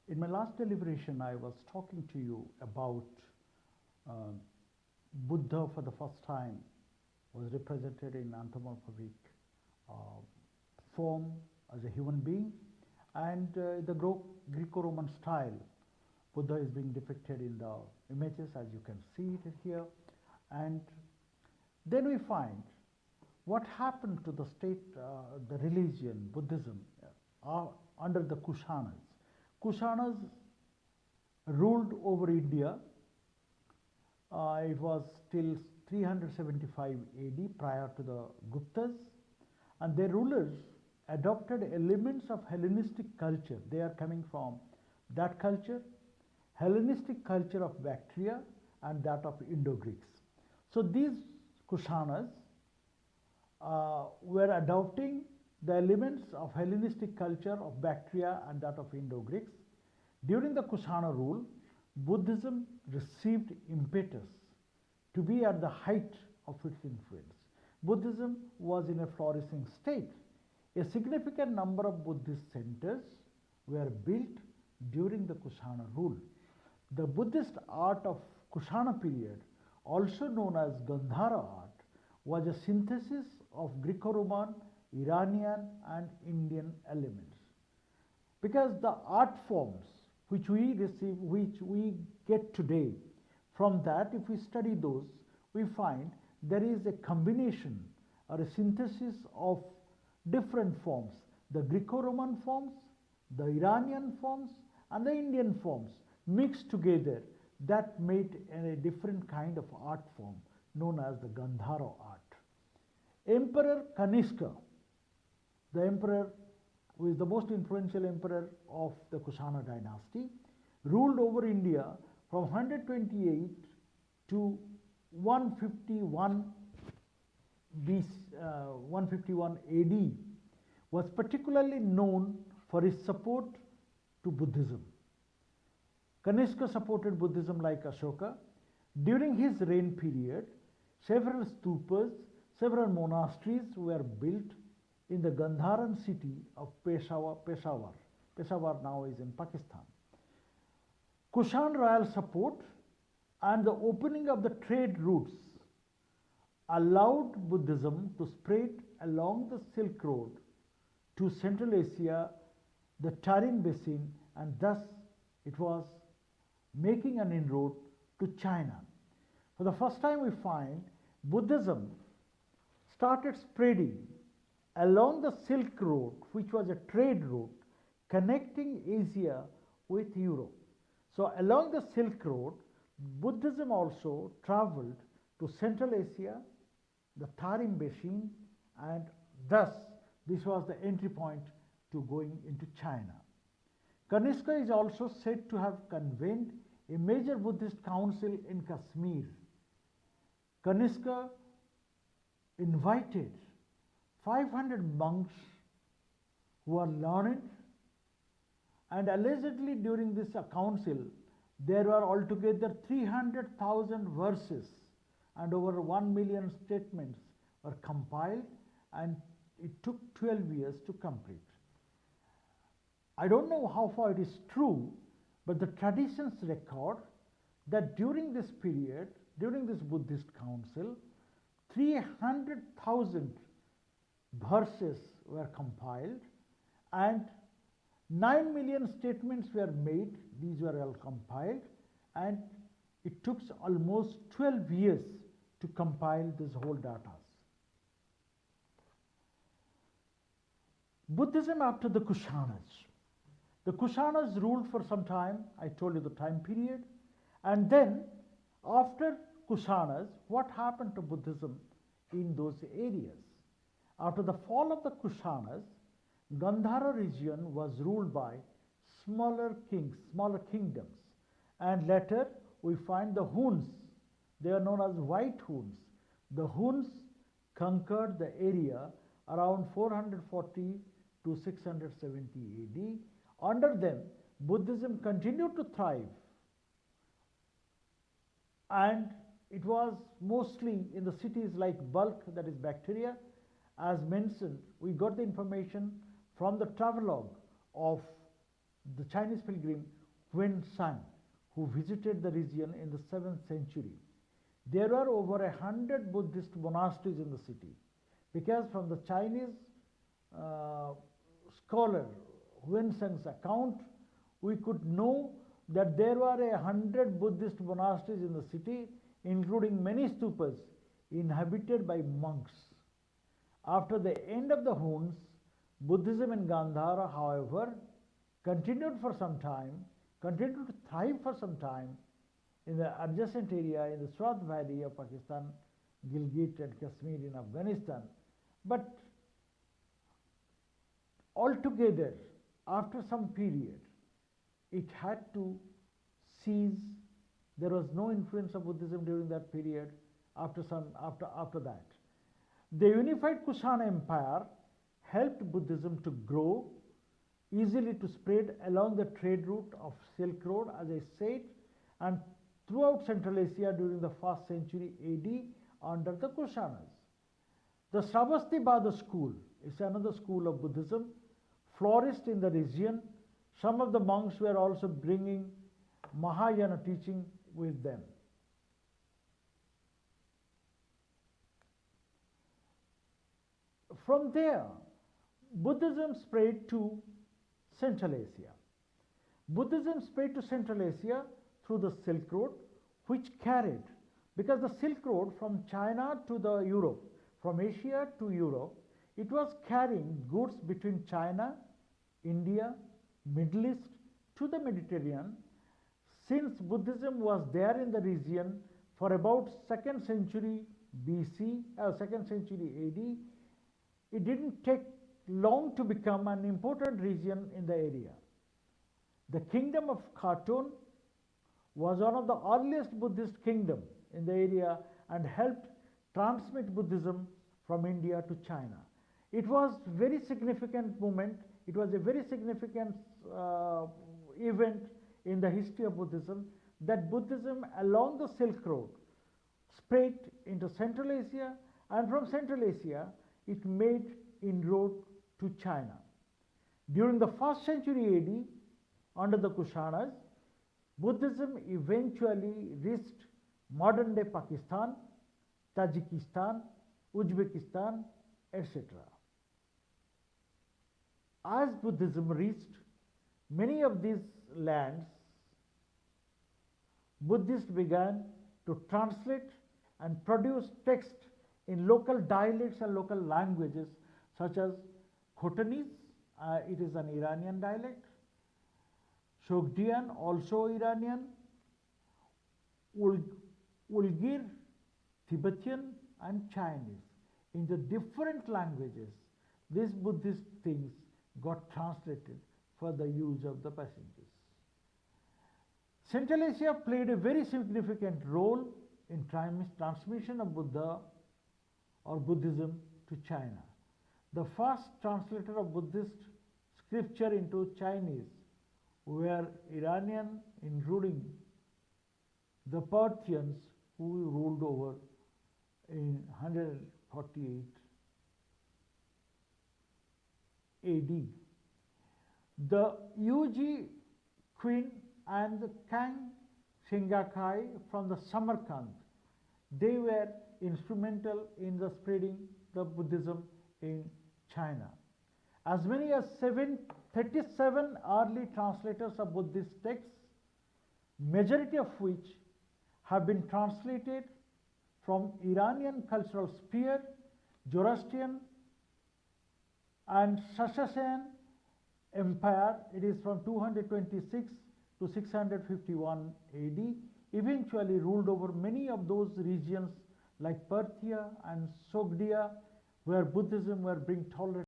In my last deliberation, I was talking to you about uh, Buddha for the first time was represented in anthropomorphic uh, form as a human being, and the Greco-Roman style, Buddha is being depicted in the images as you can see it here. And then we find what happened to the state, the religion, Buddhism, under the Kushanas. Kushanas ruled over India. It was till 375 AD, prior to the Guptas, and their rulers adopted elements of Hellenistic culture. They are coming from that culture, Hellenistic culture of Bactria and that of Indo-Greeks. So these Kushanas were adopting the elements of Hellenistic culture of Bactria and that of Indo-Greeks. During the Kushana rule, Buddhism received impetus to be at the height of its influence. Buddhism was in a flourishing state. A significant number of Buddhist centers were built during the Kushana rule. The Buddhist art of Kushana period, also known as Gandhara art, was a synthesis of Greco-Roman, Iranian and Indian elements. Because the art forms which we receive, which we get today, from that if we study those, we find there is a combination or a synthesis of different forms, the Greco-Roman forms, the Iranian forms and the Indian forms mixed together, that made a different kind of art form known as the Gandhara art. Emperor Kanishka, the emperor who is the most influential emperor of the Kushana dynasty, ruled over India from 128 to 151 151 AD, was particularly known for his support to Buddhism. Kanishka supported Buddhism like Ashoka. During his reign period, several stupas, several monasteries were built in the Gandharan city of Peshawar. Peshawar now is in Pakistan. Kushan royal support and the opening of the trade routes allowed Buddhism to spread along the Silk Road to Central Asia, the Tarim Basin, and thus it was making an inroad to China. For the first time we find Buddhism started spreading along the Silk Road, which was a trade route connecting Asia with Europe. So along the Silk Road, Buddhism also traveled to Central Asia, the Tarim Basin, and thus this was the entry point to going into China. Kanishka is also said to have convened a major Buddhist council in Kashmir. Kanishka invited 500 monks who are learned, and allegedly during this council there were altogether 300,000 verses and over 1 million statements were compiled, and it took 12 years to complete. I don't know how far it is true, but the traditions record that during this period, during this Buddhist council, 300,000 verses were compiled and 9 million statements were made. These were all compiled, and it took almost 12 years to compile this whole data. Buddhism after the Kushanas. The Kushanas ruled for some time, I told you the time period, and then after Kushanas, what happened to Buddhism in those areas? After the fall of the Kushanas, Gandhara region was ruled by smaller kings, smaller kingdoms, and later we find the Huns. They are known as White Huns. The Huns conquered the area around 440 to 670 AD. Under them, Buddhism continued to thrive, and it was mostly in the cities like Balkh, that is Bactria. As mentioned, we got the information from the travelogue of the Chinese pilgrim Wen San, who visited the region in the 7th century. There were over 100 Buddhist monasteries in the city, because from the Chinese scholar Wen San's account, we could know that there were 100 Buddhist monasteries in the city, including many stupas inhabited by monks. After the end of the Huns, Buddhism in Gandhara, however, continued to thrive for some time in the adjacent area in the Swat Valley of Pakistan, Gilgit and Kashmir in Afghanistan. But altogether, after some period, it had to cease. There was no influence of Buddhism during that period. After that, the unified Kushana Empire helped Buddhism to grow, easily to spread along the trade route of Silk Road, as I said, and throughout Central Asia during the 1st century AD under the Kushanas. The Sravastibada school is another school of Buddhism, flourished in the region. Some of the monks were also bringing Mahayana teaching with them. From there, Buddhism spread to Central Asia. Buddhism spread to Central Asia through the Silk Road, which carried, because the Silk Road from China to the Europe, from Asia to Europe, it was carrying goods between China, India, Middle East to the Mediterranean. Since Buddhism was there in the region for about 2nd century BC, 2nd century AD, it didn't take long to become an important region in the area. The kingdom of Khatun was one of the earliest Buddhist kingdom in the area and helped transmit Buddhism from India to China. It was very significant moment. It was a very significant event in the history of Buddhism, that Buddhism along the Silk Road spread into Central Asia, and from Central Asia it made inroad to China. During the 1st century AD, under the Kushanas, Buddhism eventually reached modern-day Pakistan, Tajikistan, Uzbekistan, etc. As Buddhism reached many of these lands, Buddhists began to translate and produce text in local dialects and local languages, such as Khotanese, it is an Iranian dialect, Shogdian, also Iranian, Ulgir, Tibetan and Chinese. In the different languages, these Buddhist things got translated for the use of the passengers. Central Asia played a very significant role in transmission of Buddha or Buddhism to China. The first translator of Buddhist scripture into Chinese were Iranian, including the Parthians, who ruled over in 148 AD. The Yuji Queen and the Kang Shingakai from the Samarkand, they were instrumental in the spreading the Buddhism in China. As many as 37 early translators of Buddhist texts, majority of which have been translated from Iranian cultural sphere, Zoroastrian and Sassanian Empire, it is from 226 to 651 AD, eventually ruled over many of those regions like Parthia and Sogdia, where Buddhism were being tolerated